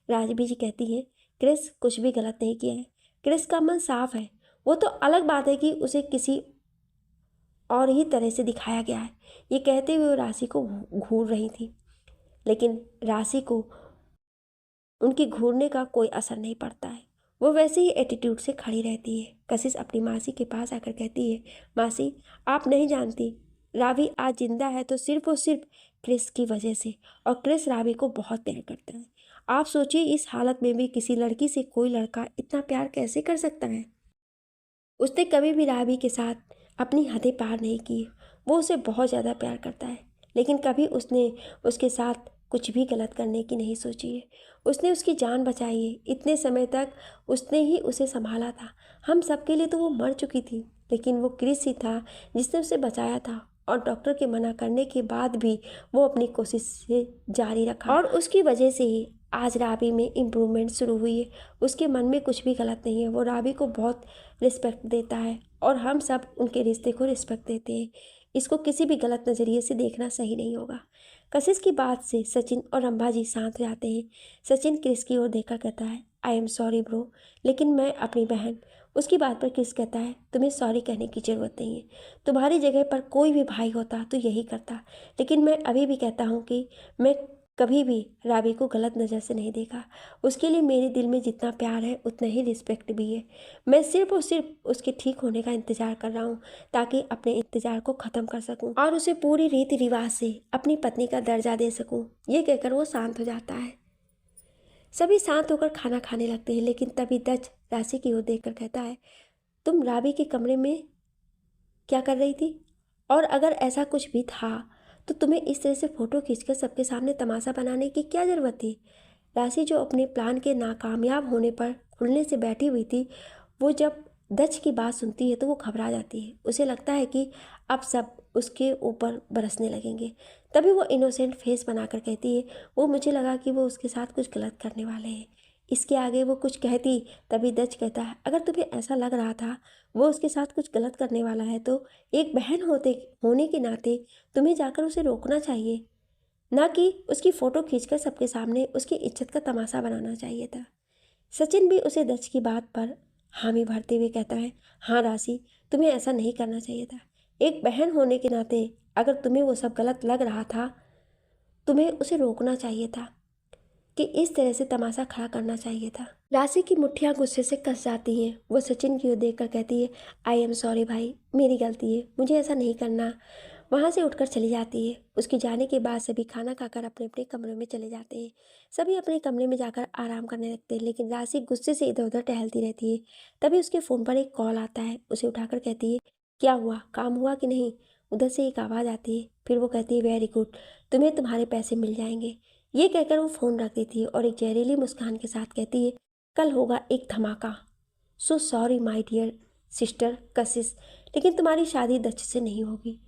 राजबी जी कहती है, क्रिस कुछ भी गलत नहीं किया है, क्रिस का मन साफ है। वो तो अलग बात है कि उसे किसी और ही तरह से दिखाया गया है। ये कहते हुए वो राशि को घूर रही थी, लेकिन राशि को उनकी घूरने का कोई असर नहीं पड़ता है। वो वैसे ही एटीट्यूड से खड़ी रहती है। कशिश अपनी मासी के पास आकर कहती है, मासी आप नहीं जानती, रावी आज जिंदा है तो सिर्फ और सिर्फ क्रिस की वजह से, और क्रिस रावी को बहुत प्यार करता है। आप सोचिए इस हालत में भी किसी लड़की से कोई लड़का इतना प्यार कैसे कर सकता है। उसने कभी भी रावी के साथ अपनी हदें पार नहीं की। वो उसे बहुत ज़्यादा प्यार करता है, लेकिन कभी उसने उसके साथ कुछ भी गलत करने की नहीं सोची है। उसने उसकी जान बचाई है। इतने समय तक उसने ही उसे संभाला था। हम सबके लिए तो वो मर चुकी थी, लेकिन वो क्रिस ही था जिसने उसे बचाया था, और डॉक्टर के मना करने के बाद भी वो अपनी कोशिश से जारी रखा, और उसकी वजह से ही आज रावी में इम्प्रूवमेंट शुरू हुई है। उसके मन में कुछ भी गलत नहीं है। वो रावी को बहुत रिस्पेक्ट देता है, और हम सब उनके रिश्ते को रिस्पेक्ट देते हैं। इसको किसी भी गलत नज़रिए से देखना सही नहीं होगा। कशिश की बात से सचिन और अंबाजी शांत हो जाते हैं। सचिन क्रिस की ओर देखकर कहता है, आई एम सॉरी ब्रो, लेकिन मैं अपनी बहन। उसकी बात पर क्रिस कहता है, तुम्हें सॉरी कहने की ज़रूरत नहीं है। तुम्हारी जगह पर कोई भी भाई होता तो यही करता। लेकिन मैं अभी भी कहता हूँ कि मैं कभी भी रावी को गलत नज़र से नहीं देखा। उसके लिए मेरे दिल में जितना प्यार है उतना ही रिस्पेक्ट भी है। मैं सिर्फ और सिर्फ उसके ठीक होने का इंतज़ार कर रहा हूँ, ताकि अपने इंतज़ार को ख़त्म कर सकूँ और उसे पूरी रीति रिवाज से अपनी पत्नी का दर्जा दे सकूँ। ये कहकर वो शांत हो जाता है। सभी शांत होकर खाना खाने लगते हैं, लेकिन तभी दच राशि की ओर देखकर कहता है, तुम रावी के कमरे में क्या कर रही थी? और अगर ऐसा कुछ भी था तो तुम्हें इस तरह से फ़ोटो खींचकर सबके सामने तमाशा बनाने की क्या ज़रूरत थी? राशि जो अपने प्लान के नाकामयाब होने पर खुलने से बैठी हुई थी, वो जब दच की बात सुनती है तो वो घबरा जाती है। उसे लगता है कि अब सब उसके ऊपर बरसने लगेंगे। तभी वो इनोसेंट फेस बनाकर कहती है, वो मुझे लगा कि वो उसके साथ कुछ गलत करने वाले हैं। इसके आगे वो कुछ कहती, तभी दच कहता है, अगर तुम्हें ऐसा लग रहा था वो उसके साथ कुछ गलत करने वाला है तो एक बहन होने के नाते तुम्हें जाकर उसे रोकना चाहिए, ना कि उसकी फ़ोटो खींचकर सबके सामने उसकी इज्जत का तमाशा बनाना चाहिए था। सचिन भी उसे दच की बात पर हामी भरते हुए कहता है, हाँ राशि, तुम्हें ऐसा नहीं करना चाहिए था। एक बहन होने के नाते अगर तुम्हें वो सब गलत लग रहा था, तुम्हें उसे रोकना चाहिए था, कि इस तरह से तमाशा खड़ा करना चाहिए था। राशि की मुट्ठियाँ गुस्से से कस जाती हैं। वो सचिन की ओर देखकर कहती है, आई एम सॉरी भाई, मेरी गलती है, मुझे ऐसा नहीं करना। वहाँ से उठकर चली जाती है। उसके जाने के बाद सभी खाना खाकर अपने अपने कमरे में चले जाते हैं। सभी अपने कमरे में जाकर आराम करने लगते हैं, लेकिन राशि गुस्से से इधर उधर टहलती रहती है। तभी उसके फ़ोन पर एक कॉल आता है। उसे उठाकर कहती है, क्या हुआ, काम हुआ कि नहीं? उधर से एक आवाज़ आती है। फिर वो कहती है, वेरी गुड, तुम्हें तुम्हारे पैसे मिल जाएंगे। ये कहकर वो फ़ोन रख देती है और एक जहरीली मुस्कान के साथ कहती है, कल होगा एक धमाका। So sorry my dear sister Kashish, लेकिन तुम्हारी शादी दच से नहीं होगी।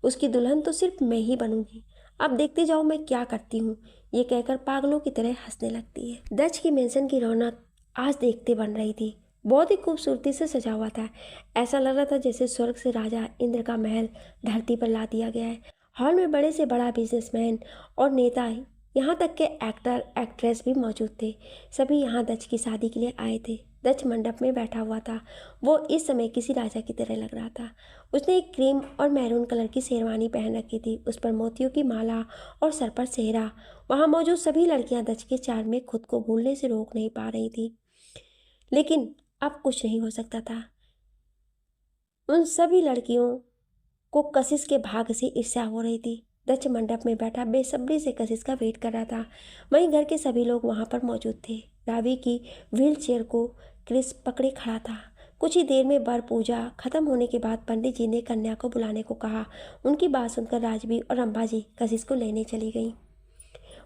उसकी दुल्हन तो सिर्फ मैं ही बनूंगी। अब देखते जाओ मैं क्या करती हूँ। ये कहकर पागलों की तरह हंसने लगती है। दच की मेंशन की रौनक आज देखते बन रही थी। बहुत ही खूबसूरती से सजा हुआ था। ऐसा लग रहा था जैसे स्वर्ग से राजा इंद्र का महल धरती पर ला दिया गया है। हॉल में बड़े से बड़ा बिजनेसमैन और नेता, यहाँ तक के एक्टर एक्ट्रेस भी मौजूद थे। सभी यहाँ दच की शादी के लिए आए थे। दच मंडप में बैठा हुआ था। वो इस समय किसी राजा की तरह लग रहा था। उसने एक क्रीम और मैरून कलर की शेरवानी पहन रखी थी। उस पर मोतियों की माला और सर पर सेहरा। वहाँ मौजूद सभी लड़कियाँ दच के चार्म में खुद को भूलने से रोक नहीं पा रही थी, लेकिन अब कुछ नहीं हो सकता था। उन सभी लड़कियों को कशिश के भाग्य से ईर्ष्या हो रही थी। दच मंडप में बैठा बेसब्री से कशिश का वेट कर रहा था। वहीं घर के सभी लोग वहां पर मौजूद थे। रावी की व्हील चेयर को क्रिस पकड़े खड़ा था। कुछ ही देर में वर पूजा खत्म होने के बाद पंडित जी ने कन्या को बुलाने को कहा। उनकी बात सुनकर राजबी और अंबाजी कशिश को लेने चली गई।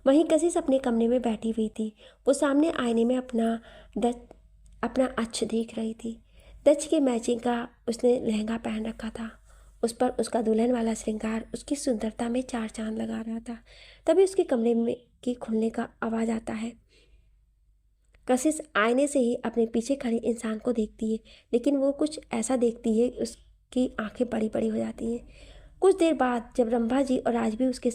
वहीं कशिश अपने कमरे में बैठी हुई थी। वो सामने आईने में अपना अच्छ देख रही थी। दच के मैचिंग का उसने लहंगा पहन रखा था। उस पर उसका दुल्हन वाला श्रृंगार उसकी सुंदरता में चार चांद लगा रहा था। तभी उसके कमरे में की खुलने का आवाज़ आता है। कशिश आईने से ही अपने पीछे खड़े इंसान को देखती है, लेकिन वो कुछ ऐसा देखती है उसकी आंखें बड़ी बड़ी हो जाती हैं। कुछ देर बाद जब रंभा जी और राजवी उसके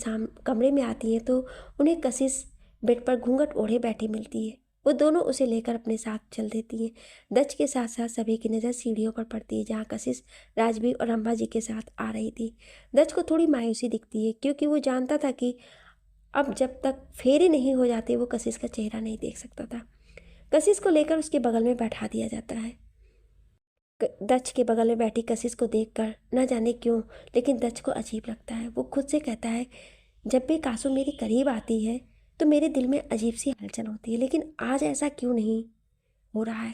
कमरे में आती हैं तो उन्हें कशिश बेड पर घूंघट ओढ़े बैठी मिलती है। वो दोनों उसे लेकर अपने साथ चल देती हैं। दच के साथ साथ सभी की नज़र सीढ़ियों पर पड़ती है जहाँ कशिश राजवी और रंभा जी के साथ आ रही थी। दच को थोड़ी मायूसी दिखती है क्योंकि वो जानता था कि अब जब तक फेरे नहीं हो जाते वो कशिश का चेहरा नहीं देख सकता था। कशिश को लेकर उसके बगल में बैठा दिया जाता है। दच के बगल में बैठी कशिश को देखकर न जाने क्यों लेकिन दच को अजीब लगता है। वो खुद से कहता है, जब भी कासू मेरे करीब आती है तो मेरे दिल में अजीब सी हलचल होती है, लेकिन आज ऐसा क्यों नहीं हो रहा है।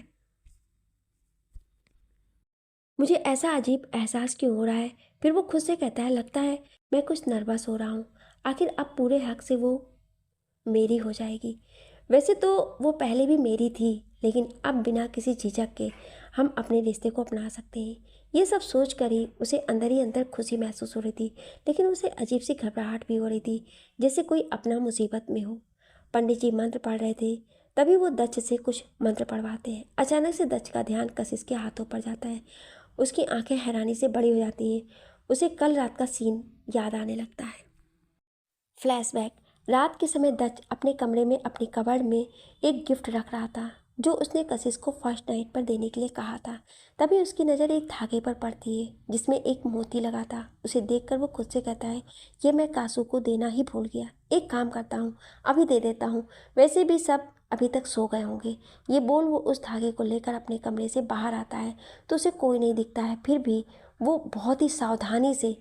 मुझे ऐसा अजीब एहसास क्यों हो रहा है। फिर वो खुद से कहता है, लगता है मैं कुछ नर्वस हो रहा हूँ। आखिर अब पूरे हक से वो मेरी हो जाएगी। वैसे तो वो पहले भी मेरी थी, लेकिन अब बिना किसी झिझक के हम अपने रिश्ते को अपना सकते हैं। ये सब सोच कर ही अंदर खुशी महसूस हो रही थी, लेकिन उसे अजीब सी घबराहट भी हो रही थी, जैसे कोई अपना मुसीबत में हो। पंडित जी मंत्र पढ़ रहे थे, तभी वो दच से कुछ मंत्र पढ़वाते हैं। अचानक से दच का ध्यान कशिश के हाथों पर जाता है। उसकी आंखें हैरानी से बड़ी हो जाती हैं। उसे कल रात का सीन याद आने लगता है। फ्लैशबैक। रात के समय दच अपने कमरे में अपनी कबर्ड में एक गिफ्ट रख रहा था जो उसने कशिश को फर्स्ट नाइट पर देने के लिए कहा था। तभी उसकी नज़र एक धागे पर पड़ती है जिसमें एक मोती लगा था। उसे देखकर वो खुद से कहता है, ये मैं कासू को देना ही भूल गया। एक काम करता हूँ, अभी दे देता हूँ, वैसे भी सब अभी तक सो गए होंगे। ये बोल वो उस धागे को लेकर अपने कमरे से बाहर आता है तो उसे कोई नहीं दिखता है। फिर भी वो बहुत ही सावधानी से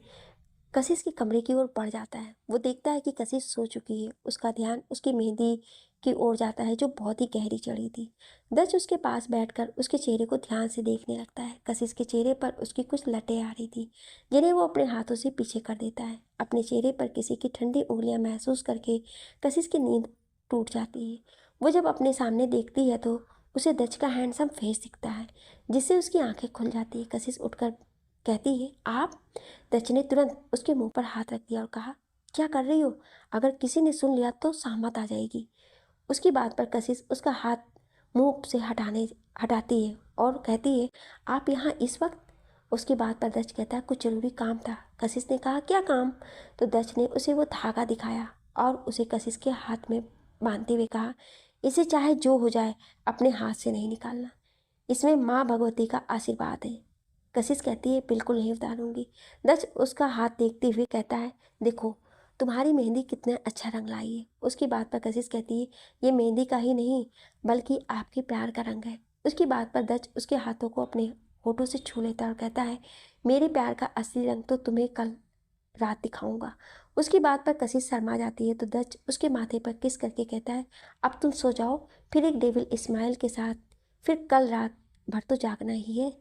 कशिश के कमरे की ओर बढ़ जाता है। वो देखता है कि कशिश सो चुकी है। उसका ध्यान उसकी मेहंदी की ओर जाता है जो बहुत ही गहरी चढ़ी थी। दच उसके पास बैठकर उसके चेहरे को ध्यान से देखने लगता है। कशिश के चेहरे पर उसकी कुछ लटें आ रही थी जिन्हें वो अपने हाथों से पीछे कर देता है। अपने चेहरे पर किसी की ठंडी उंगलियां महसूस करके कशिश की नींद टूट जाती है। वो जब अपने सामने देखती है तो उसे दच का हैंडसम फेस दिखता है जिससे उसकी आंखें खुल जाती है। कशिश उठकर कहती है, आप? दच ने तुरंत उसके मुंह पर हाथ रख दिया और कहा, क्या कर रही हो? अगर किसी ने सुन लिया तो सामत आ जाएगी। उसकी बात पर कशिश उसका हाथ मुंह से हटाती है और कहती है, आप यहाँ इस वक्त? उसकी बात पर दच कहता है, कुछ ज़रूरी काम था। कशिश ने कहा, क्या काम? तो दच ने उसे वो धागा दिखाया और उसे कशिश के हाथ में बांधते हुए कहा, इसे चाहे जो हो जाए अपने हाथ से नहीं निकालना। इसमें माँ भगवती का आशीर्वाद है। कशिश कहती है, बिल्कुल नहीं उतारूंगी। दच उसका हाथ देखते हुए कहता है, देखो तुम्हारी मेहंदी कितने अच्छा रंग लाई है। उसकी बात पर कशिश कहती है, ये मेहंदी का ही नहीं बल्कि आपके प्यार का रंग है। उसकी बात पर दच उसके हाथों को अपने होठों से छू लेता है और कहता है, मेरे प्यार का असली रंग तो तुम्हें कल रात दिखाऊंगा। उसकी बात पर कशिश शर्मा जाती है तो दच उसके माथे पर किस करके कहता है, अब तुम सो जाओ। फिर एक डेविल स्माइल के साथ, फिर कल रात भर तो जागना ही है।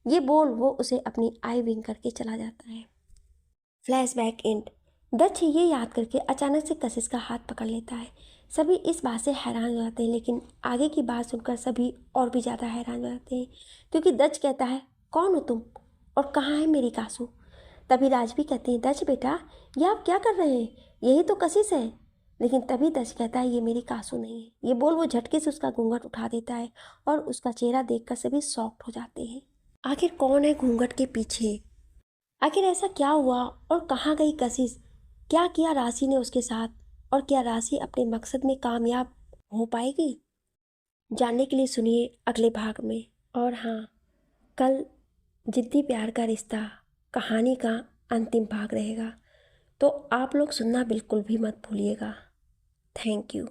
ये बोल वो उसे अपनी आई विंग करके चला जाता है। Flashback and. दच ये याद करके अचानक से कशिश का हाथ पकड़ लेता है। सभी इस बात से हैरान हो जाते हैं, लेकिन आगे की बात सुनकर सभी और भी ज़्यादा हैरान हो जाते हैं क्योंकि दच कहता है, कौन हो तुम और कहाँ है मेरी कासू? तभी राजवी कहते हैं, दच बेटा ये आप क्या कर रहे हैं? यही तो कशिश है। लेकिन तभी दच कहता है, ये मेरी कासू नहीं है। ये बोल वो झटके से उसका घूंघट उठा देता है और उसका चेहरा देखकर सभी शॉक्ड हो जाते हैं। आखिर कौन है घूंघट के पीछे? आखिर ऐसा क्या हुआ और कहाँ गई कशिश? क्या किया राशि ने उसके साथ? और क्या राशि अपने मकसद में कामयाब हो पाएगी? जानने के लिए सुनिए अगले भाग में। और हाँ, कल जिद्दी प्यार का रिश्ता कहानी का अंतिम भाग रहेगा, तो आप लोग सुनना बिल्कुल भी मत भूलिएगा। Thank you.